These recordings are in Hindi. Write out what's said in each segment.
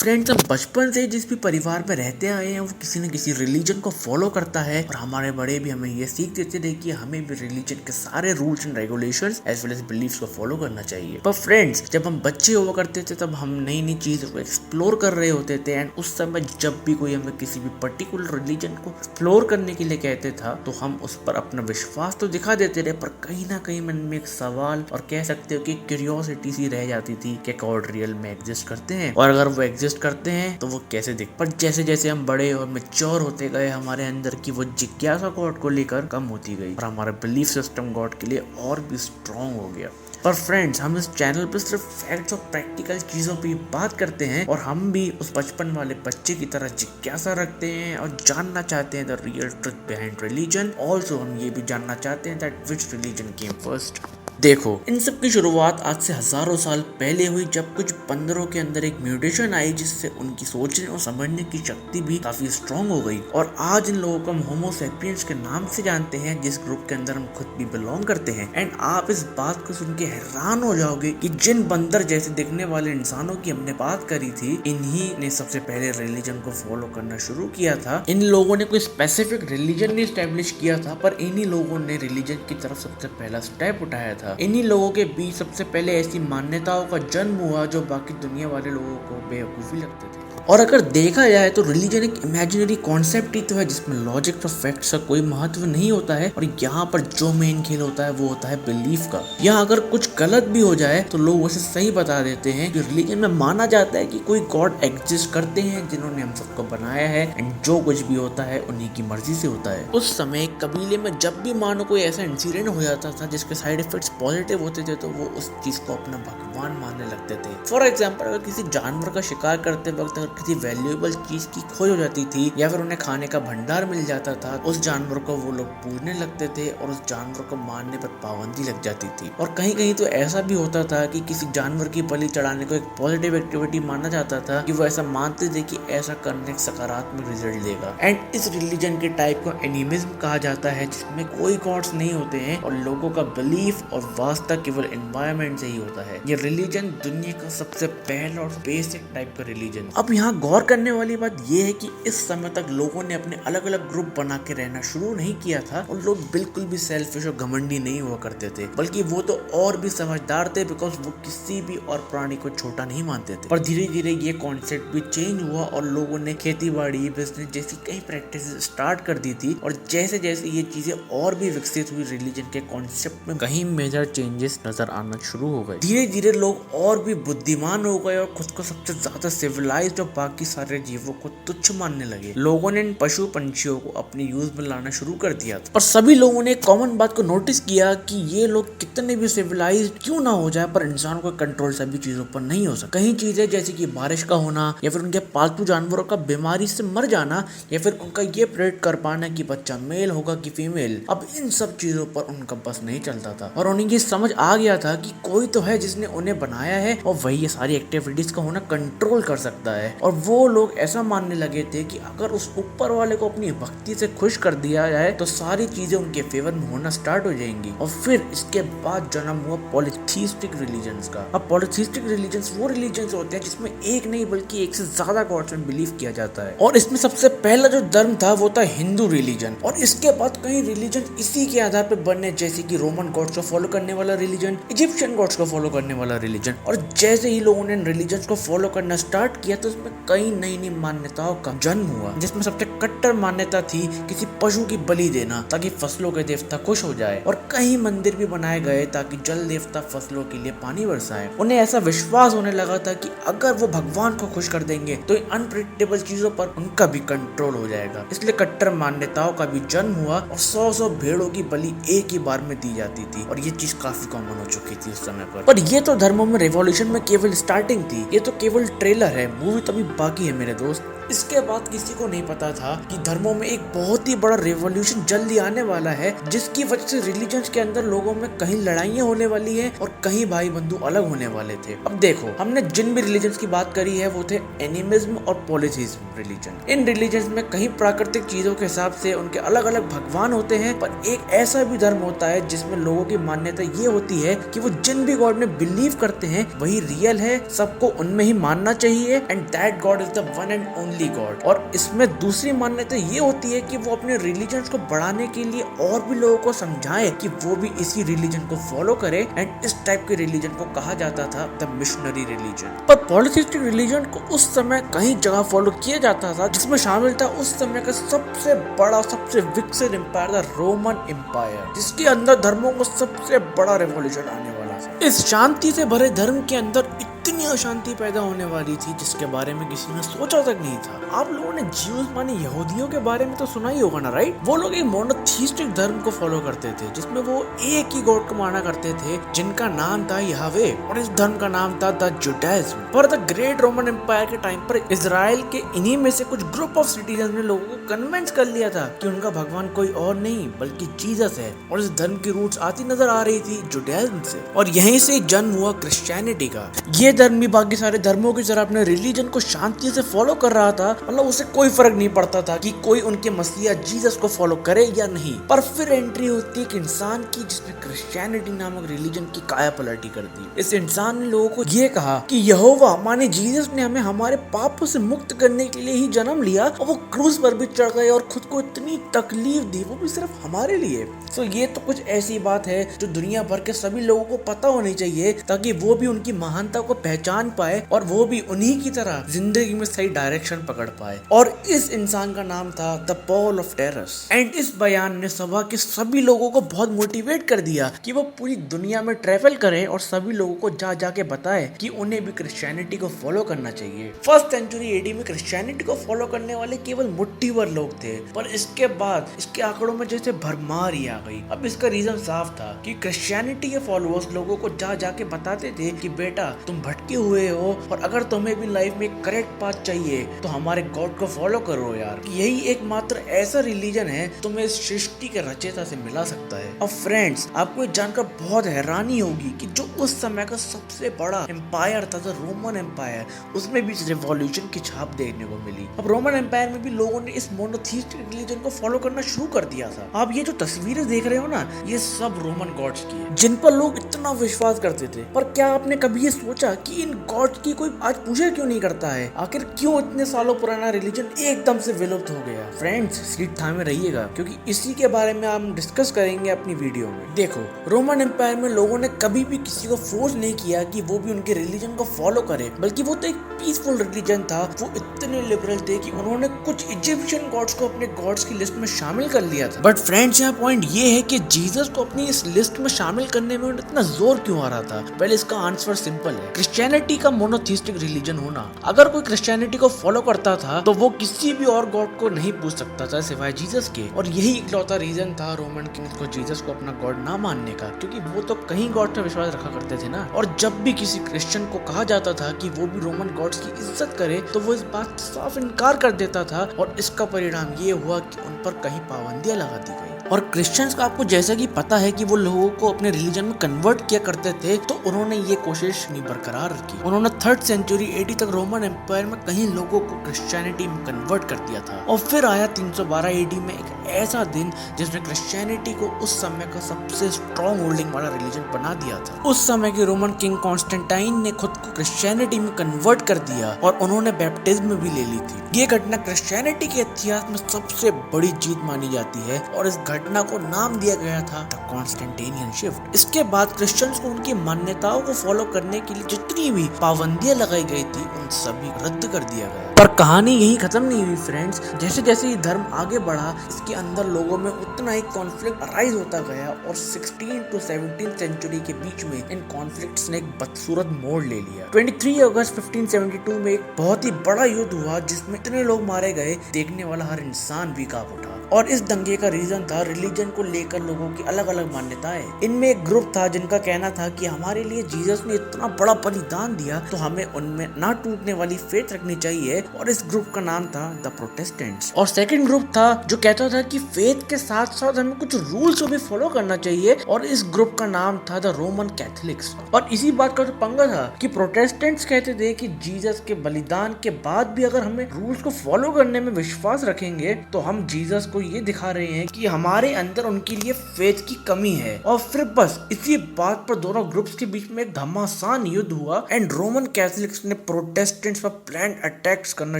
फ्रेंड्स, हम बचपन से जिस भी परिवार में रहते आए हैं वो किसी न किसी रिलीजन को फॉलो करता है और हमारे बड़े भी हमें ये सीख देते थे कि हमें भी रिलीजन के सारे rules and regulations as well as beliefs को फॉलो करना चाहिए। पर फ्रेंड्स, जब हम बच्चे हुआ करते थे तब हम नई नई चीजों को एक्सप्लोर कर रहे होते थे एंड उस समय जब भी कोई हमें किसी भी पर्टिकुलर रिलीजन को एक्सप्लोर करने के लिए कहते था तो हम उस पर अपना विश्वास तो दिखा देते थे, पर कहीं ना कहीं मन में एक सवाल और कह सकते हो कि क्यूरियोसिटी सी रह जाती थी कि गॉड रियल में एग्जिस्ट करते हैं, और अगर वो एग्जिस्ट करते हैं तो वो कैसे दिख। पर जैसे जैसे हम बड़े और मैच्योर होते गए हमारे अंदर की वो जिज्ञासा गॉड को लेकर कम होती गई और हमारा बिलीफ सिस्टम गॉड के लिए और भी स्ट्रॉन्ग हो गया। पर फ्रेंड्स, हम इस चैनल पर सिर्फ फैक्ट्स और प्रैक्टिकल चीजों पे बात करते हैं और हम भी उस बचपन वाले बच्चे की तरह जिज्ञासा रखते हैं और जानना चाहते हैं the real truth behind religion. Also हम ये भी जानना चाहते हैं that which religion came first. देखो, इन सब की शुरुआत आज से हजारों साल पहले हुई जब कुछ बंदरों के अंदर एक म्यूटेशन आई जिससे उनकी सोचने और समझने की शक्ति भी काफी स्ट्रॉन्ग हो गई और आज इन लोगों को हम होमो सैपियंस के नाम से जानते हैं, जिस ग्रुप के अंदर हम खुद भी बिलोंग करते हैं। एंड आप इस बात को सुन के हैरान हो जाओगे कि जिन बंदर जैसे दिखने वाले इंसानों की हमने बात करी थी, इन्हीं ने सबसे पहले रिलीजन को फॉलो करना शुरू किया था। इन लोगों ने कोई स्पेसिफिक रिलीजन नहीं स्टैब्लिश किया था, पर इन्हीं लोगों ने रिलीजन की तरफ सबसे पहला स्टेप उठाया था। इन्हीं लोगों के बीच सबसे पहले ऐसी मान्यताओं का जन्म हुआ जो बाकी दुनिया वाले लोगों को बेवकूफी लगते थे। और अगर देखा जाए तो रिलीजन एक इमेजिनरी कॉन्सेप्ट ही तो है जिसमें लॉजिक और फैक्ट्स का कोई महत्व नहीं होता है, और यहाँ पर जो मेन खेल होता है वो होता है बिलीफ का। यहाँ अगर कुछ गलत भी हो जाए तो लोग उसे सही बता देते हैं कि रिलीजन में माना जाता है कि कोई गॉड एग्जिस्ट करते हैं जिन्होंने हम सबको बनाया है एंड जो कुछ भी होता है उन्हीं की मर्जी से होता है। उस समय कबीले में जब भी मानो कोई ऐसा इंसिडेंट हो जाता था जिसके साइड इफेक्ट्स पॉजिटिव होते थे तो वो उस चीज को अपना भगवान मानने लगते थे। फॉर एग्जाम्पल, अगर किसी जानवर का शिकार करते वक्त अगर किसी वैल्यूएबल चीज की खोज हो जाती थी या फिर उन्हें खाने का भंडार मिल जाता था, उस जानवर को वो लोग पूजने लगते थे और उस जानवर को मारने पर पाबंदी लग जाती थी। और कहीं कहीं तो ऐसा भी होता था कि किसी जानवर की बलि चढ़ाने को एक पॉजिटिव एक्टिविटी माना जाता था कि वो ऐसा मानते थे कि ऐसा करने सकारात्मक रिजल्ट देगा। एंड इस रिलीजन के टाइप को एनिमिज्म कहा जाता है, जिसमें कोई गॉड्स नहीं होते हैं और लोगों का बिलीफ और वास्ता केवल एनवायरनमेंट से ही होता है। ये रिलीजन दुनिया का सबसे पहला और बेसिक टाइप का रिलीजन। अब यहाँ गौर करने वाली बात यह है कि इस समय तक लोगों ने अपने अलग अलग ग्रुप बना के रहना शुरू नहीं किया था और लोग बिल्कुल भी सेल्फिश और घमंडी नहीं हुआ करते थे, बल्कि वो तो और भी समझदार थे बिकॉज वो किसी भी और प्राणी को छोटा नहीं मानते थे। पर धीरे धीरे ये कॉन्सेप्ट भी चेंज हुआ और लोगों ने खेती बाड़ी, बिजनेस जैसी कई प्रैक्टिस स्टार्ट कर दी थी, और जैसे जैसे ये चीजें और भी विकसित हुई रिलीजन के कॉन्सेप्ट में कहीं मेजर चेंजेस नजर आना शुरू हो गए। धीरे धीरे लोग और भी बुद्धिमान हो गए और खुद को सबसे ज्यादा सिविलाइज्ड और बाकी सारे जीवों को तुच्छ मानने लगे। लोगों ने इन पशु पंछियों को अपने यूज में लाना शुरू कर दिया था। पर सभी लोगों ने एक कॉमन बात को नोटिस किया कि ये लोग कितने भी सिविलाइज्ड क्यों ना हो जाए, पर इंसान को कंट्रोल सभी चीजों पर नहीं हो सकता। कहीं चीजें जैसे कि बारिश का होना या फिर उनके पालतू जानवरों का बीमारी से मर जाना या फिर उनका ये प्रेडिक्ट कर पाना कि बच्चा मेल होगा कि फीमेल, अब इन सब चीजों पर उनका बस नहीं चलता था और उन्हें ये समझ आ गया था कि कोई तो है जिसने उन्हें बनाया है और वही ये सारी एक्टिविटीज का होना कंट्रोल कर सकता है। और वो लोग ऐसा मानने लगे थे कि अगर उस ऊपर वाले को अपनी भक्ति से खुश कर दिया जाए तो सारी चीजें उनके फेवर में होना स्टार्ट हो जाएंगी। और फिर इसके बाद जन्म हुआ पॉलीथीइस्टिक रिलीजन्स का। अब पॉलीथीइस्टिक रिलीजन्स वो रिलीजन्स होते हैं जिसमें एक नहीं बल्कि एक से ज्यादा गॉड्स में बिलीव किया जाता है, और इसमें सबसे पहला जो धर्म था वो था हिंदू रिलीजन, और इसके बाद कई रिलीजन इसी के आधार पर बने, जैसे कि रोमन गॉड्स को फॉलो करने वाला रिलीजन, इजिप्शियन गॉड्स को फॉलो करने वाला रिलीजन। और जैसे ही लोगों ने रिलीजन को फॉलो करना स्टार्ट किया तो उसमें कई नई नई मान्यताओं का जन्म हुआ, जिसमें सबसे कट्टर मान्यता थी किसी पशु की बलि देना ताकि फसलों के देवता खुश हो जाए, और कई मंदिर भी बनाए गए ताकि जल देवता फसलों के लिए पानी बरसाए। उन्हें ऐसा विश्वास होने लगा था कि अगर वो भगवान को खुश कर देंगे तो इन अनप्रेडिक्टेबल चीजों पर उनका भी कंट्रोल हो जाएगा। इसलिए कट्टर मान्यताओं का भी जन्म हुआ और 100 भेड़ों की बलि एक ही बार में दी जाती थी, और ये चीज काफी कॉमन हो चुकी थी उस समय पर ये तो धर्मों में रेवोल्यूशन में केवल स्टार्टिंग थी, ये तो केवल ट्रेलर है, मूवी तो अभी बाकी है मेरे दोस्त। इसके बाद किसी को नहीं पता था कि धर्मों में एक बहुत ही बड़ा रेवोल्यूशन जल्दी आने वाला है, जिसकी वजह से रिलीजन्स के अंदर लोगों में कहीं लड़ाइयाँ होने वाली है और कहीं भाई बंधु अलग होने वाले थे। अब देखो, हमने जिन भी रिलीजन्स की बात करी है वो थे एनिमिज्म और पॉलीथीइज्म रिलीजन। इन रिलीजन्स में कहीं प्राकृतिक चीजों के हिसाब से उनके अलग अलग भगवान होते हैं, पर एक ऐसा भी धर्म होता है जिसमें लोगों की मान्यता ये होती है कि वो जिन भी गॉड में बिलीव करते हैं वही रियल है, सबको उनमें ही मानना चाहिए, and that God is the one and only God. और इसमें दूसरी मान्यता ये होती है कि वो अपने रिलीजन को बढ़ाने के लिए और भी लोगों को समझाए कि वो भी इसी रिलीजन को फॉलो करे, एंड इस टाइप के रिलीजन को कहा जाता था द मिशनरी रिलीजन। पर पॉलिथिस्टिक रिलीजन को उस समय कई जगह फॉलो किया जाता था, जिसमें शामिल था उस समय का सबसे बड़ा, सबसे विकसित एम्पायर द रोमन एम्पायर, जिसके अंदर धर्मों को सबसे बड़ा रेवोल्यूशन आने वाला था। इस शांति से भरे धर्म के अंदर इतनी अशांति पैदा होने वाली थी जिसके बारे में किसी ने सोचा तक नहीं था। आप लोगों ने ज्यूज माने यहूदियों के बारे में तो सुना ही होगा ना, राइट? वो लोग एक मोनोथीस्टिक धर्म को फॉलो करते थे, जिसमें वो एक ही गॉड को माना करते थे, जिनका नाम था यहवे, और इस धर्म का नाम था द जुडाइज्म। पर द ग्रेट रोमन एम्पायर के टाइम पर इजराइल के इन्हीं में से कुछ ग्रुप ऑफ सिटीजन ने लोगों को कन्विंस कर लिया था कि उनका भगवान कोई और नहीं बल्कि जीसस है, और इस धर्म की रूट्स आती नजर आ रही थी जुडाइज्म से, और यहीं से जन्म हुआ क्रिश्चियनिटी का। ये धर्म भी बाकी सारे धर्मों की तरह अपने रिलीजन को शांति से फॉलो कर रहा था, मतलब उसे कोई फर्क नहीं पड़ता था कि कोई उनके मसीहा जीसस को फॉलो करे या नहीं। पर फिर एंट्री होती है एक इंसान की, जिसने क्रिश्चियनिटी नामक रिलीजन की काया पलटी कर दी। इस इंसान ने लोगों को ये कहा कि यहोवा माने जीसस ने हमें हमारे पापों से मुक्त करने के लिए ही जन्म लिया, और वो क्रूस पर भी चढ़ गए और खुद को इतनी तकलीफ दी, वो भी सिर्फ हमारे लिए। तो ये तो कुछ ऐसी बात है जो दुनिया भर के सभी लोगों को पता होनी चाहिए, ताकि वो भी उनकी महानता को पहचान पाए और वो भी उन्हीं की तरह जिंदगी में सही डायरेक्शन पकड़ पाए। और इस इंसान का नाम था the Paul of Tarsus. And इस बयान ने सभा के सभी लोगों को बहुत मोटिवेट कर दिया कि वो पूरी दुनिया में ट्रैवल करें और सभी लोगों को जा जाके बताए कि उन्हें भी क्रिश्चियनिटी को फॉलो करना चाहिए। फर्स्ट सेंचुरी एडी में क्रिश्चियनिटी को फॉलो करने वाले केवल मुट्ठी भर लोग थे, पर इसके बाद इसके आंकड़ों में जैसे भरमार ही आ गई। अब इसका रीजन साफ था कि क्रिश्चियनिटी के फॉलोअर्स लोगों को जा जाके बताते थे कि बेटा तुम भटके हुए हो, और अगर तुम्हें भी लाइफ में एक करेक्ट पाथ चाहिए तो हमारे गॉड को फॉलो करो यार। यही एकमात्र ऐसा रिलीजन है तुम्हें इस सृष्टि के रचयिता से मिला सकता है। अब फ्रेंड्स, आपको ये जानकर बहुत हैरानी होगी कि जो उस समय का सबसे बड़ा एम्पायर था, द रोमन एम्पायर, उसमें भी रिवॉल्यूशन की छाप देखने को मिली। अब रोमन एम्पायर में भी लोगों ने इस मोनोथीस्टिक रिलीजन को फॉलो करना शुरू कर दिया था। आप ये जो तस्वीरें देख रहे हो ना, ये सब रोमन गॉड्स की है, जिन पर लोग इतना विश्वास करते थे। पर क्या आपने कभी ये सोचा कि इन गॉड्स की कोई आज पूजा क्यों नहीं करता है? आखिर क्यों इतने सालों पुराना रिलीजन एकदम से विलुप्त हो गया? फ्रेंड्स, सीट थामे रहिएगा, क्योंकि इसी के बारे में हम डिस्कस करेंगे अपनी वीडियो में। देखो, रोमन एम्पायर में लोगों ने कभी भी किसी को फोर्स नहीं किया कि वो भी उनके रिलीजन को फॉलो करे, बल्कि वो तो एक पीसफुल रिलीजन था। वो इतने लिबरल थे कि उन्होंने कुछ इजिप्शियन गॉड्स को अपने गॉड्स की लिस्ट में शामिल कर लिया था। बट फ्रेंड्स, यहाँ पॉइंट ये है कि जीसस को अपनी इस लिस्ट में शामिल करने में इतना जोर क्यों आ रहा था? पहले इसका आंसर सिंपल है, क्रिश्चियनिटी का मोनोथीस्टिक रिलीजन होना। अगर कोई क्रिश्चियनिटी को फॉलो करता था तो वो किसी भी और गॉड को नहीं पूछ सकता था सिवाय जीसस के, और यही इकलौता रीजन था रोमन किंग्स को जीसस को अपना गॉड ना मानने का, क्योंकि वो तो कहीं गॉड पे विश्वास रखा करते थे ना। और जब भी किसी क्रिश्चियन को कहा जाता था कि वो भी रोमन गॉड्स की इज्जत करे, तो वो इस बात साफ इनकार कर देता था, और इसका परिणाम ये हुआ कि उन पर कहीं पाबंदियां लगा दी गई। और क्रिश्चियंस का आपको जैसा कि पता है कि वो लोगों को अपने रिलीजन में कन्वर्ट किया करते थे, तो उन्होंने ये कोशिश नहीं बरकरार रखी। उन्होंने 3rd सेंचुरी एडी तक रोमन एम्पायर में कहीं लोगों को क्रिश्चियनिटी में कन्वर्ट कर दिया था, और फिर आया 312 एडी में एक ऐसा दिन जिसने क्रिश्चियनिटी को उस समय का सबसे स्ट्रॉन्ग होल्डिंग वाला रिलीजन बना दिया था। उस समय के रोमन किंग कॉन्स्टेंटाइन ने खुद को क्रिश्चियनिटी में कन्वर्ट कर दिया, और उन्होंने बैप्टिज्म भी ले ली थी। ये घटना क्रिश्चियनिटी के इतिहास में सबसे बड़ी जीत मानी जाती है, और इस घटना को नाम दिया गया था द कॉन्स्टेंटेनियन शिफ्ट। इसके बाद क्रिश्चियंस को उनकी मान्यताओं को फॉलो करने के लिए जितनी भी पाबंदियां लगाई गई थी, उन सभी रद्द कर दिया गया। पर कहानी यही खत्म नहीं हुई फ्रेंड्स। जैसे जैसे ये धर्म आगे बढ़ा, इसके अंदर लोगों में उतना ही कॉन्फ्लिक्ट अराइज होता गया, और 16 to 17 सेंचुरी के बीच में इन कॉन्फ्लिक्ट्स ने एक बदसूरत मोड़ ले लिया। 23 अगस्त 1572 में एक बहुत ही बड़ा युद्ध हुआ, जिसमें इतने लोग मारे गए, देखने वाला हर इंसान भी कांप उठा। और इस दंगे का रीजन था रिलीजन को लेकर लोगों की अलग अलग मान्यताएं। इनमें एक ग्रुप था जिनका कहना था कि हमारे लिए जीसस ने इतना बड़ा बलिदान दिया, तो हमें उनमें ना टूटने वाली फेथ रखनी चाहिए, और इस ग्रुप का नाम था द प्रोटेस्टेंट्स। और सेकंड ग्रुप था जो कहता था कि फेथ के साथ साथ हमें कुछ रूल्स को भी फॉलो करना चाहिए, और इस ग्रुप का नाम था द रोमन कैथोलिक्स। और इसी बात का जो पंगा था कि प्रोटेस्टेंट्स कहते थे कि जीसस के बलिदान के बाद भी अगर हमें रूल्स को फॉलो करने में विश्वास रखेंगे, तो हम जीसस को आपको ये दिखा रहे हैं कि हमारे अंदर उनके लिए फेथ की कमी है। और फिर बस इसी बात पर दोनों ग्रुप्स के बीच में एक घमासान युद्ध हुआ एंड रोमन कैथोलिक्स ने प्रोटेस्टेंट्स पर प्लान अटैक्स करना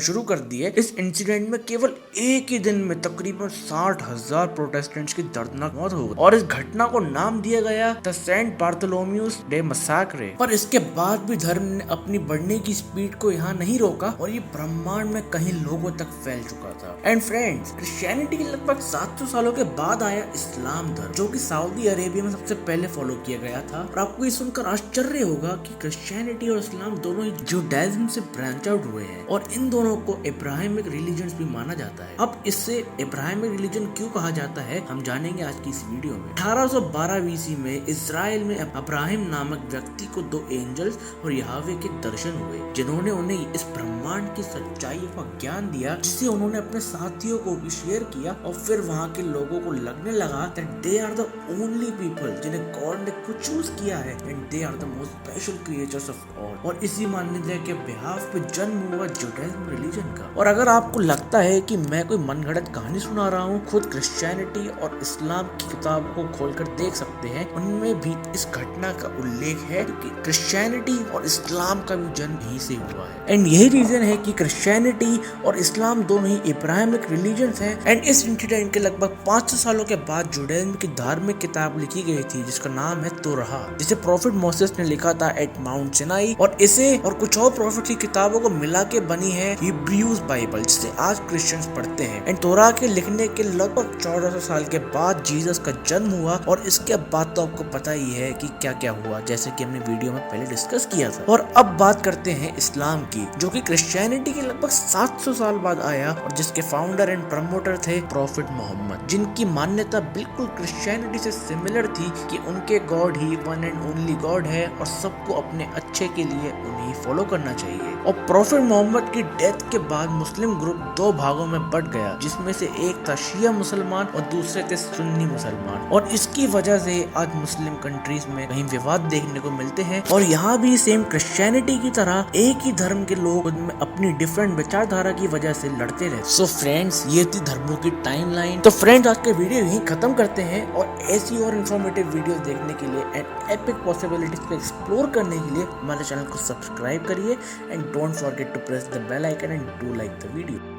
शुरू कर दिए। इस इंसिडेंट में केवल एक ही दिन में तकरीबन 60,000 प्रोटेस्टेंट्स की दर्दनाक मौत हो गई और इस घटना को नाम दिया गया द सेंट बार्थोलोम्यूस डे मैसाक्रे। पर इसके बाद भी धर्म ने अपनी बढ़ने की स्पीड को यहाँ नहीं रोका और ये ब्रह्मांड में कहीं लोगों तक फैल चुका था। एंड फ्रेंड्स, क्रिश्चियनिटी के लगभग 700 सालों के बाद आया इस्लाम धर्म, जो कि सऊदी अरेबिया में सबसे पहले फॉलो किया गया था। और आपको ये सुनकर आश्चर्य होगा कि क्रिश्चियनिटी और इस्लाम दोनों ही जुडाइज्म से ब्रांच आउट हुए हैं और इन दोनों को इब्राहिमिक रिलीजन भी माना जाता है। अब इससे इब्राहिमिक रिलीजन क्यों कहा जाता है हम जानेंगे आज की इस वीडियो में। 1812 बीसी में इजराइल में अब्राहिम नामक व्यक्ति को 2 एंजल्स और यहोवा के दर्शन हुए, जिन्होंने उन्हें इस ब्रह्मांड की सच्चाइयों का ज्ञान दिया, जिसे उन्होंने अपने साथियों को भी शेयर किया। और फिर वहाँ के लोगों को लगने लगा that they are the only people जिन्हें गॉड ने खुद चूज किया है and they are the most special creatures of God. और इसी मान्यता के बिहाफ पे जन्म हुआ जुडाइज्म रिलीजन का। और अगर आपको लगता है कि मैं कोई मनगढ़ंत कहानी सुना रहा हूँ, खुद क्रिश्चियनिटी और इस्लाम की किताब को खोलकर देख सकते हैं, उनमें भी इस घटना का उल्लेख है कि क्रिश्चियनिटी और इस्लाम का भी जन्म यहीं से हुआ है। एंड यही रीजन है कि क्रिश्चियनिटी और इस्लाम दोनों ही इब्राहिमिक रिलीजन्स हैं। एंड इस इंसिडेंट के लगभग 500 सालों के बाद जुडाइज्म की धार्मिक किताब लिखी गई थी जिसका नाम है तोराह, जिसे प्रॉफिट मोसेस ने लिखा था एट माउंट सिनाई। और इसे और कुछ और प्रॉफिट की किताबों को मिला के बनी है हिब्रूज बाइबल, जिसे आज क्रिश्चियंस पढ़ते हैं। एंड तोराह के लिखने के लगभग 1400 साल के बाद जीसस का जन्म हुआ और इसके बाद तो आपको पता ही है कि क्या क्या हुआ, जैसे कि हमने वीडियो में पहले डिस्कस किया था। और अब बात करते हैं इस्लाम की, जो कि क्रिश्चियनिटी के लगभग 700 साल बाद आया और जिसके फाउंडर एंड प्रमोटर थे प्रॉफिट मोहम्मद, जिनकी मान्यता बिल्कुल क्रिश्चियनिटी से सिमिलर थी कि उनके God he one and only God है और सबको अपने अच्छे के लिए उन्हें फॉलो करना चाहिए। और प्रॉफिट मोहम्मद की डेथ के बाद मुस्लिम ग्रुप 2 भागों में बट गया, जिसमें से एक था शिया मुसलमान और दूसरे थे सुन्नी मुसलमान। और इसकी वजह से आज मुस्लिम कंट्रीज में कहीं विवाद देखने को मिलते हैं और यहाँ भी सेम क्रिश्चियनिटी की तरह एक ही धर्म के लोग अपनी डिफरेंट विचारधारा की वजह से लड़ते रहते। सो फ्रेंड्स, ये थी धर्मों की टाइमलाइन। तो फ्रेंड्स, आज के वीडियो यहीं खत्म करते हैं और ऐसी और इन्फॉर्मेटिव वीडियोस देखने के लिए एंड एपिक पॉसिबिलिटीज को एक्सप्लोर करने के लिए हमारे चैनल को सब्सक्राइब करिए and don't forget to press the bell icon and do like the video.